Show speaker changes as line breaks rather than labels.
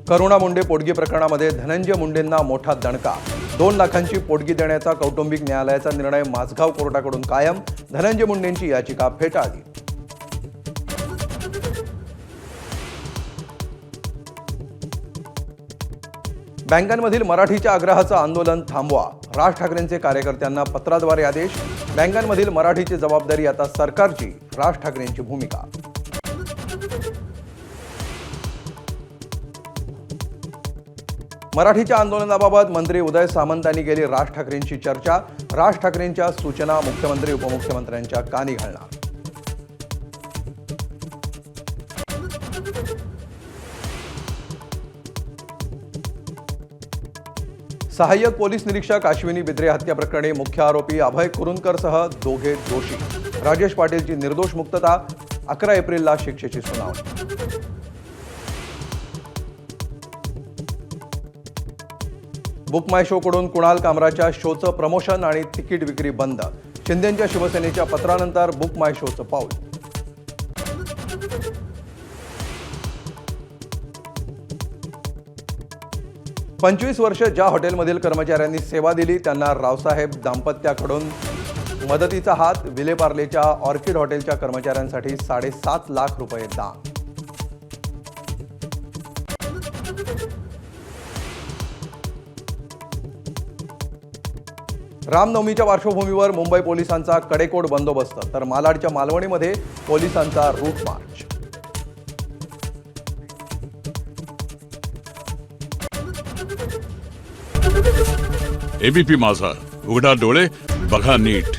करुणा मुंडे पोटगी प्रकरणामध्ये धनंजय मुंडेंना मोठा दणका। 2 लाखांची पोटगी देण्याचा कौटुंबिक न्यायालयाचा निर्णय माझगाव कोर्टाकडून कायम। धनंजय मुंडेंची याचिका फेटाळली। बँकांमधील मराठीच्या आग्रहाचं आंदोलन थांबवा। राज ठाकरेंचे कार्यकर्त्यांना पत्राद्वारे आदेश। बँकांमधील मराठीची जबाबदारी आता सरकारची, राज ठाकरेंची भूमिका। मराठीच्या आंदोलनाबाबत मंत्री उदय सामंत यांनी केली राज ठाकरेंची चर्चा। राज ठाकरेंच्या सूचना मुख्यमंत्री उपमुख्यमंत्र्यांच्या कानी घालणार। सहाय्यक पोलीस निरीक्षक अश्विनी बिद्रे हत्या प्रकरणी मुख्य आरोपी अभय कुरुंदकरसह दोघे दोषी। राजेश पाटीलची निर्दोष मुक्तता। 11 एप्रिलला शिक्षेची सुनावणी। बुक माय शो कडून कुणाल कामराच्या शोचं प्रमोशन आणि तिकीट विक्री बंद। शिंदेंच्या शिवसेनेच्या पत्रानंतर बुक माय शोचं पाऊल। पंचवीस वर्ष ज्या हॉटेलमधील कर्मचाऱ्यांनी सेवा दिली त्यांना रावसाहेब दाम्पत्याकडून मदतीचा हात। विलेपार्लेच्या ऑर्किड हॉटेलच्या कर्मचाऱ्यांसाठी 7.5 लाख रुपये दान। रामनवमीच्या पार्श्वभूमीवर मुंबई पोलिसांचा कडेकोट बंदोबस्त, तर मालाडच्या मालवणीमध्ये पोलिसांचा रूट मार्च।
एबीपी माझा, उघडा डोळे बघा नीट।